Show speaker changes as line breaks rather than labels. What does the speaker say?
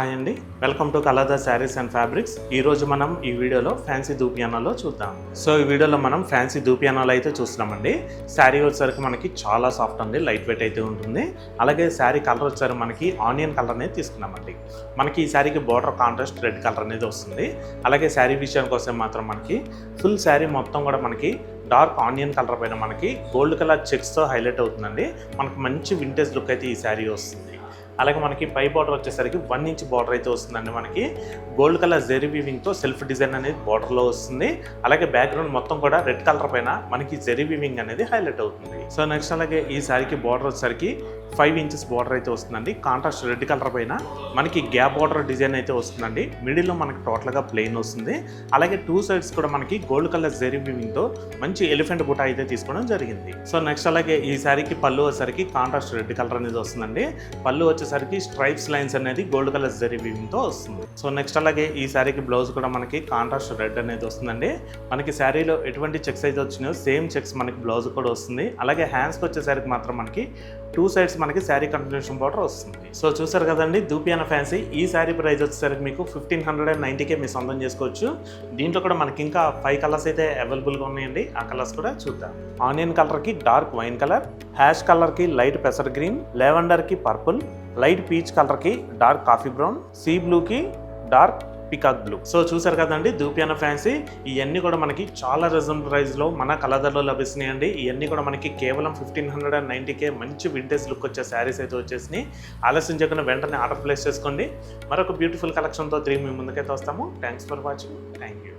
Hi అండి, welcome to కలర్దా sarees and fabrics. ఈరోజు మనం ఈ వీడియోలో ఫ్యాన్సీ దూపియానాలో చూద్దాం. సో ఈ వీడియోలో మనం ఫ్యాన్సీ దూపియానాలు అయితే చూస్తున్నామండి. శారీ వచ్చేసరికి మనకి చాలా సాఫ్ట్ అండి, లైట్ వెయిట్ అయితే ఉంటుంది. అలాగే శారీ కలర్ వచ్చేసరికి మనకి ఆనియన్ కలర్ అనేది తీసుకున్నామండి. మనకి ఈ శారీకి బార్డర్ కాంట్రాస్ట్ రెడ్ కలర్ అనేది వస్తుంది. అలాగే శారీ విషయానికి వస్తే మాత్రం మనకి ఫుల్ శారీ మొత్తం కూడా మనకి డార్క్ ఆనియన్ కలర్ పైన మనకి గోల్డ్ కలర్ చెక్స్తో హైలైట్ అవుతుందండి. మనకి మంచి వింటేజ్ లుక్ అయితే ఈ శారీ వస్తుంది. అలాగే మనకి పై బార్డర్ వచ్చేసరికి 1 ఇంచ్ బార్డర్ అయితే వస్తుందండి. మనకి గోల్డ్ కలర్ జెరీ వీవింగ్తో సెల్ఫ్ డిజైన్ అనేది బార్డర్లో వస్తుంది. అలాగే బ్యాక్గ్రౌండ్ మొత్తం కూడా రెడ్ కలర్ పైన మనకి జెరీ వీవింగ్ అనేది హైలైట్ అవుతుంది. సో నెక్స్ట్ అలాగే ఈ శారీకి బార్డర్ వచ్చేసరికి 5 ఇంచెస్ బార్డర్ అయితే వస్తుందండి. కాంట్రాస్ట్ రెడ్ కలర్ పైన మనకి గ్యాప్ బార్డర్ డిజైన్ అయితే వస్తుందండి. మిడిల్లో మనకి టోటల్గా ప్లెయిన్ వస్తుంది. అలాగే 2 సైడ్స్ కూడా మనకి గోల్డ్ కలర్ జెరీ వీవింగ్తో మంచి ఎలిఫెంట్ బుట్ట అయితే తీసుకోవడం జరిగింది. సో నెక్స్ట్ అలాగే ఈ శారీకి పళ్ళు వచ్చేసరికి కాంట్రాస్ట్ రెడ్ కలర్ అనేది వస్తుందండి. పళ్ళు వచ్చేసరికి స్ట్రైప్స్ లైన్స్ అనేది గోల్డ్ కలర్ జెరీ వీవింగ్తో వస్తుంది. సో నెక్స్ట్ అలాగే ఈ శారీకి బ్లౌజ్ కూడా మనకి కాంట్రాస్ట్ రెడ్ అనేది వస్తుందండి. మనకి శారీలో ఎటువంటి చెక్స్ అయితే వచ్చినాయో సేమ్ చెక్స్ మనకి బ్లౌజ్ కూడా వస్తుంది. అలాగే హ్యాండ్స్కి వచ్చేసరికి మాత్రం మనకి 2 సైడ్స్ మనకి శారీ కంటిన్యూషన్ బార్డర్ వస్తుంది. సో చూసారు కదండి దూపియానా ఫ్యాన్సీ. ఈ శారీ ప్రైస్ వచ్చేసరికి మీకు 1590కే మీరు సొంతం చేసుకోవచ్చు. దీంట్లో కూడా మనకి ఇంకా 5 కలర్స్ అయితే అవైలబుల్గా ఉన్నాయండి. ఆ కలర్స్ కూడా చూద్దాం. ఆనియన్ కలర్కి డార్క్ వైన్ కలర్, హ్యాష్ కలర్కి లైట్ పెసర్ గ్రీన్, లెవెండర్కి పర్పుల్, లైట్ పీచ్ కలర్కి డార్క్ కాఫీ బ్రౌన్, సీ బ్లూకి డార్క్ పికాక్ బ్లూ. సో చూసారు కదండి దూపియానా ఫ్యాన్సీ. ఇవన్నీ కూడా మనకి చాలా రీజనబుల్ ప్రైస్లో మన కలర్లో లభిస్తున్నాయండి. ఇవన్నీ కూడా మనకి కేవలం 1590కే మంచి వింటేజ్ లుక్ వచ్చే శారీస్ అయితే వచ్చేసినాయి. ఆలస్యం చేయకుండా వెంటనే ఆర్డర్ ప్లేస్ చేసుకోండి. మరొక బ్యూటిఫుల్ కలెక్షన్తో 3 మీ ముందుకైతే వస్తాము. Thanks for watching. Thank you.